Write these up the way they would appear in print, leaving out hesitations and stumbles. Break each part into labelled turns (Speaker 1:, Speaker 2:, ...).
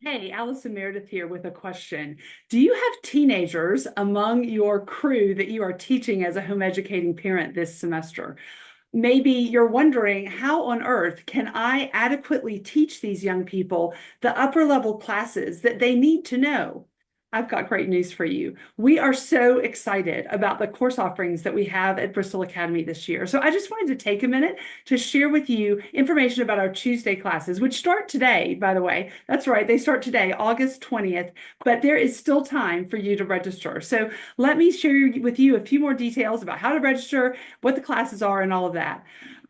Speaker 1: Hey, Allison Meredith here with a question. Do you have teenagers among your crew that you are teaching as a home educating parent this semester? Maybe you're wondering, how on earth can I adequately teach these young people the upper level classes that they need to know? I've got great news for you. We are so excited about the course offerings that we have at Bristol Academy this year. So I just wanted to take a minute to share with you information about our Tuesday classes, which start today, by the way. That's right, they start today, August 20th, but there is still time for you to register. So let me share with you a few more details about how to register, what the classes are, and all of that.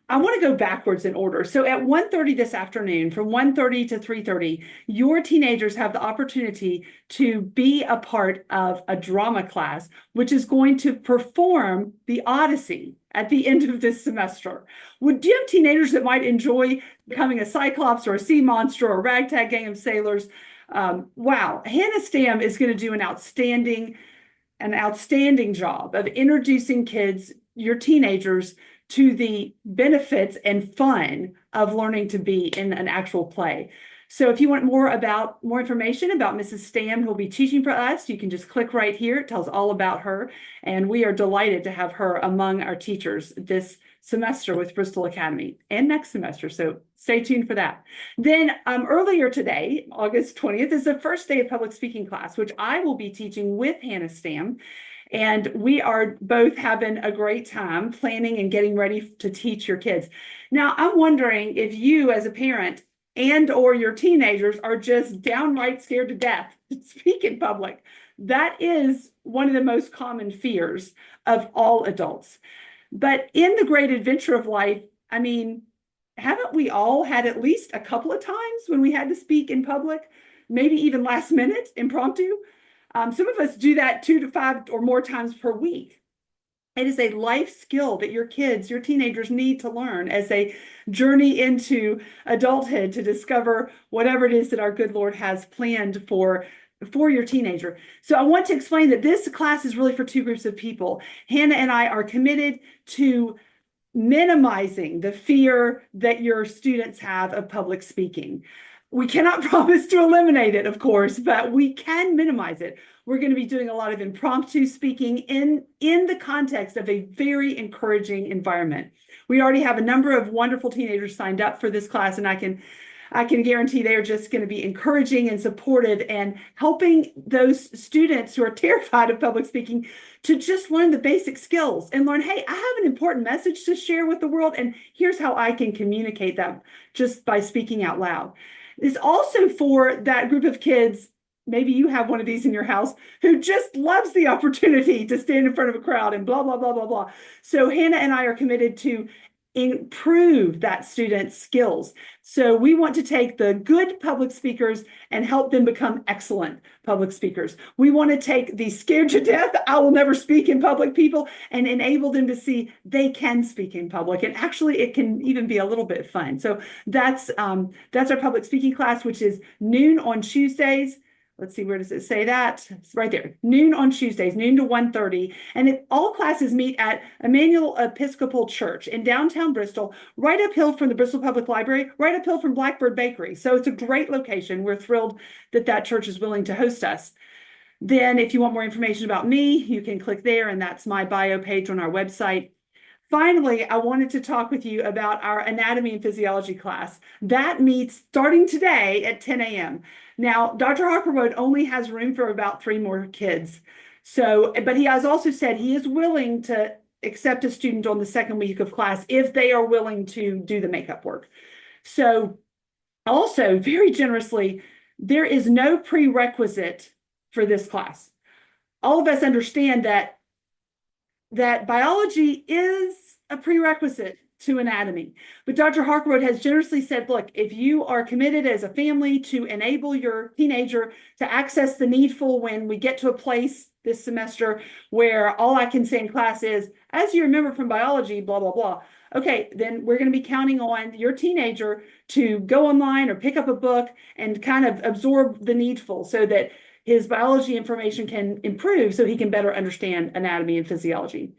Speaker 1: I want to go backwards in order. So at 1:30 this afternoon, from 1:30 to 3:30, your teenagers have the opportunity to be a part of a drama class, which is going to perform the Odyssey at the end of this semester. Do you have teenagers that might enjoy becoming a Cyclops or a sea monster or a ragtag gang of sailors? Wow, Hannah Stam is going to do an outstanding job of introducing kids, your teenagers, to the benefits and fun of learning to be in an actual play. So if you want more information about Mrs. Stam, who'll be teaching for us, you can just click right here. It tells all about her. And we are delighted to have her among our teachers this semester with Bristol Academy and next semester. So stay tuned for that. Then earlier today, August 20th, is the first day of public speaking class, which I will be teaching with Hannah Stam. And we are both having a great time planning and getting ready to teach your kids. Now, I'm wondering if you as a parent and or your teenagers are just downright scared to death to speak in public. That is one of the most common fears of all adults. But in the great adventure of life, I mean, haven't we all had at least a couple of times when we had to speak in public, maybe even last minute, impromptu? Some of us do that 2 to 5 or more times per week. It is a life skill that your kids, your teenagers need to learn as they journey into adulthood to discover whatever it is that our good Lord has planned for your teenager. So I want to explain that this class is really for two groups of people. Hannah and I are committed to minimizing the fear that your students have of public speaking. We cannot promise to eliminate it, of course, but we can minimize it. We're going to be doing a lot of impromptu speaking in the context of a very encouraging environment. We already have a number of wonderful teenagers signed up for this class, and I can guarantee they are just going to be encouraging and supportive and helping those students who are terrified of public speaking to just learn the basic skills and learn, hey, I have an important message to share with the world, and here's how I can communicate that just by speaking out loud. It's also for that group of kids, maybe you have one of these in your house, who just loves the opportunity to stand in front of a crowd and blah, blah, blah, blah, blah. So Hannah and I are committed to improve that student's skills. So we want to take the good public speakers and help them become excellent public speakers. We want to take the scared to death, I will never speak in public people, and enable them to see they can speak in public. And actually, it can even be a little bit fun. So that's our public speaking class, which is noon on Tuesdays. Let's see, where does it say that? It's right there. Noon on Tuesdays, noon to 1:30. And all classes meet at Emmanuel Episcopal Church in downtown Bristol, right uphill from the Bristol Public Library, right uphill from Blackbird Bakery. So it's a great location. We're thrilled that that church is willing to host us. Then if you want more information about me, you can click there, and that's my bio page on our website. Finally, I wanted to talk with you about our anatomy and physiology class. That meets starting today at 10 a.m. Now, Dr. Harkerwood only has room for about 3 more kids. So, but he has also said he is willing to accept a student on the second week of class if they are willing to do the makeup work. So also, very generously, there is no prerequisite for this class. All of us understand that biology is a prerequisite to anatomy. But Dr. Harkerwood has generously said, look, if you are committed as a family to enable your teenager to access the needful when we get to a place this semester where all I can say in class is, as you remember from biology, blah, blah, blah. Okay, then we're going to be counting on your teenager to go online or pick up a book and kind of absorb the needful so that his biology information can improve so he can better understand anatomy and physiology.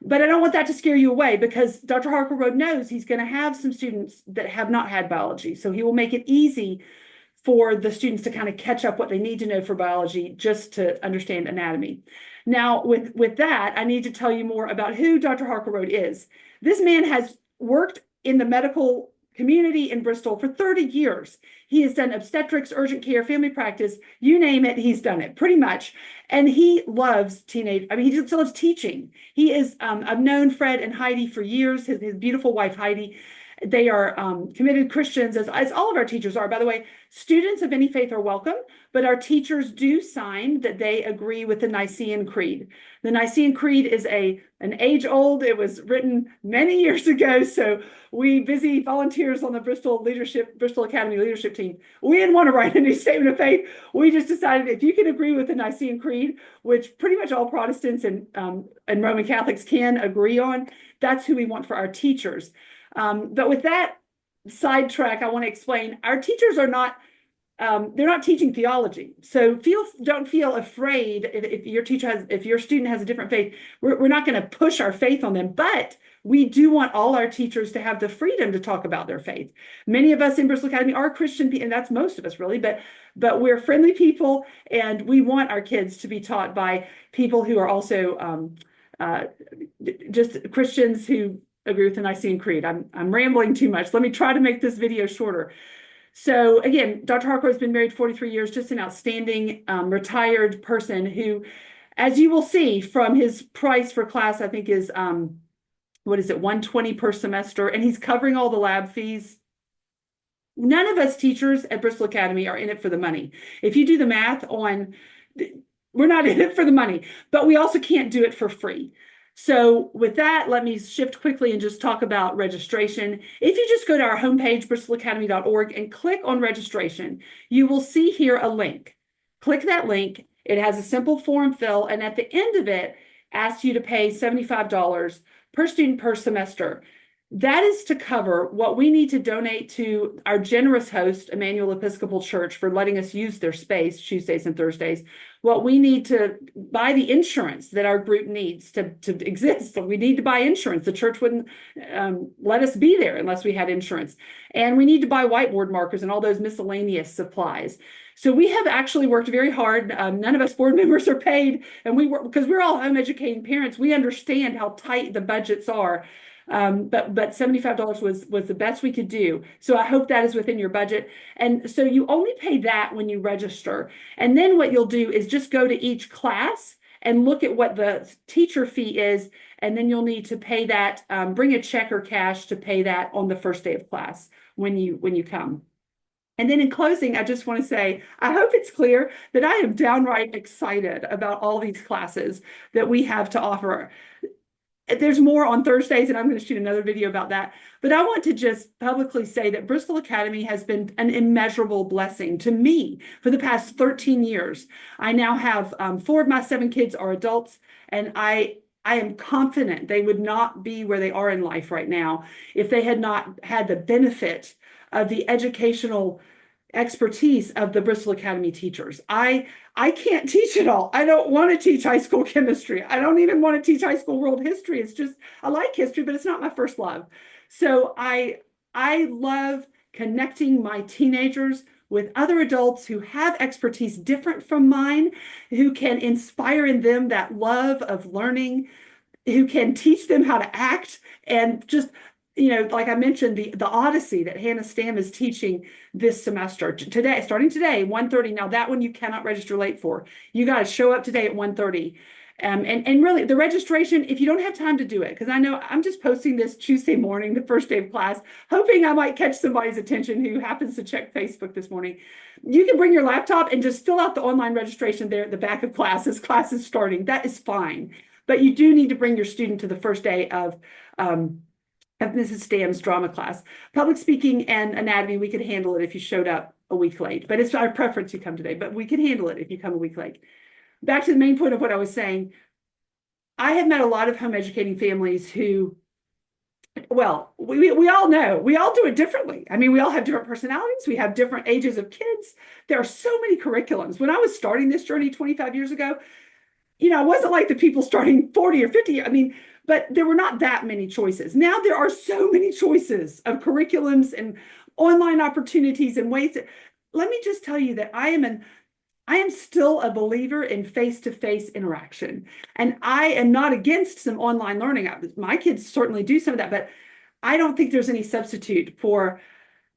Speaker 1: But I don't want that to scare you away, because Dr. Harkerwood knows he's going to have some students that have not had biology. So he will make it easy for the students to kind of catch up what they need to know for biology just to understand anatomy. Now, with that, I need to tell you more about who Dr. Harkerode is. This man has worked in the medical community in Bristol for 30 years. He has done obstetrics, urgent care, family practice, you name it, he's done it pretty much. And he loves he just loves teaching. He is, I've known Fred and Heidi for years, his beautiful wife, Heidi. They are committed Christians, as all of our teachers are. By the way, students of any faith are welcome, but our teachers do sign that they agree with the Nicene Creed. The Nicene Creed is an age old. It was written many years ago. So we busy volunteers on the Bristol Academy leadership team, we didn't want to write a new statement of faith. We just decided if you can agree with the Nicene Creed, which pretty much all Protestants and Roman Catholics can agree on, that's who we want for our teachers. But with that sidetrack, I want to explain our teachers are not, they're not teaching theology. So don't feel afraid if your student has a different faith. We're not going to push our faith on them, but we do want all our teachers to have the freedom to talk about their faith. Many of us in Bristol Academy are Christian, and that's most of us really, but we're friendly people, and we want our kids to be taught by people who are also just Christians who agree with the Nicene Creed. I'm rambling too much. Let me try to make this video shorter. So again, Dr. Harker has been married 43 years, just an outstanding retired person who, as you will see from his price for class, I think is, what is it, $120 per semester, and he's covering all the lab fees. None of us teachers at Bristol Academy are in it for the money. If you do the math on, we're not in it for the money, but we also can't do it for free. So with that, let me shift quickly and just talk about registration. If you just go to our homepage, bristolacademy.org, and click on registration, you will see here a link. Click that link. It has a simple form fill, and at the end of it, asks you to pay $75 per student per semester. That is to cover what we need to donate to our generous host, Emmanuel Episcopal Church, for letting us use their space Tuesdays and Thursdays. What we need to buy the insurance that our group needs to exist. So we need to buy insurance. The church wouldn't let us be there unless we had insurance. And we need to buy whiteboard markers and all those miscellaneous supplies. So we have actually worked very hard. None of us board members are paid, and we work because we're all home educating parents. We understand how tight the budgets are. But $75 was the best we could do. So I hope that is within your budget. And so you only pay that when you register. And then what you'll do is just go to each class and look at what the teacher fee is. And then you'll need to pay that, bring a check or cash to pay that on the first day of class when you come. And then in closing, I just want to say, I hope it's clear that I am downright excited about all these classes that we have to offer. There's more on Thursdays, and I'm going to shoot another video about that. But I want to just publicly say that Bristol Academy has been an immeasurable blessing to me for the past 13 years. I now have 4 of my 7 kids are adults, and I am confident they would not be where they are in life right now if they had not had the benefit of the educational expertise of the Bristol Academy teachers. I can't teach it all. I don't want to teach high school chemistry. I don't even want to teach high school world history. It's just, I like history, but it's not my first love. So I love connecting my teenagers with other adults who have expertise different from mine, who can inspire in them that love of learning, who can teach them how to act, and just, like I mentioned, the Odyssey that Hannah Stamm is teaching this semester today, starting today, 1:30. Now that one you cannot register late for. You got to show up today at 1:30. And really the registration, if you don't have time to do it, because I know I'm just posting this Tuesday morning, the first day of class, hoping I might catch somebody's attention who happens to check Facebook this morning. You can bring your laptop and just fill out the online registration there at the back of class as class is starting. That is fine. But you do need to bring your student to the first day of Mrs. Stamm's drama class. Public speaking and anatomy, we could handle it if you showed up a week late, but it's our preference you come today, but we can handle it if you come a week late. Back to the main point of what I was saying, I have met a lot of home educating families who, well, we all know, we all do it differently. I mean, we all have different personalities. We have different ages of kids. There are so many curriculums. When I was starting this journey 25 years ago, it wasn't like the people starting 40 or 50. I mean, but there were not that many choices. Now there are so many choices of curriculums and online opportunities and ways to let me just tell you that I am still a believer in face-to-face interaction. And I am not against some online learning. My kids certainly do some of that, but I don't think there's any substitute for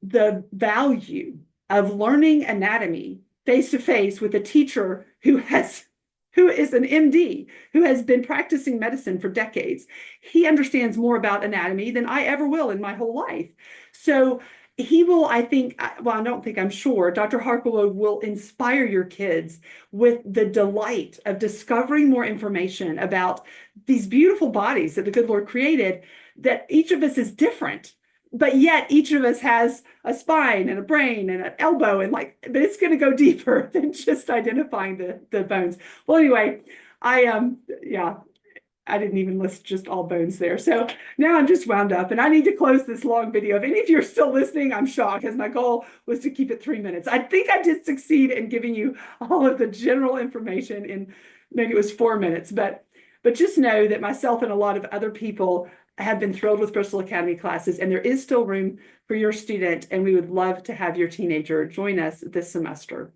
Speaker 1: the value of learning anatomy face-to-face with a teacher who is an MD, who has been practicing medicine for decades. He understands more about anatomy than I ever will in my whole life. So he will, I think, well, I don't think, I'm sure, Dr. Harklewood will inspire your kids with the delight of discovering more information about these beautiful bodies that the good Lord created, that each of us is different, but yet each of us has a spine and a brain and an elbow, and like, but it's going to go deeper than just identifying the bones. Well, anyway, yeah, I didn't even list just all bones there. So now I'm just wound up, and I need to close this long video. If any of you are still listening, I'm shocked, because my goal was to keep it 3 minutes. I think I did succeed in giving you all of the general information in, maybe it was 4 minutes, but just know that myself and a lot of other people have been thrilled with Bristol Academy classes, and there is still room for your student, and we would love to have your teenager join us this semester.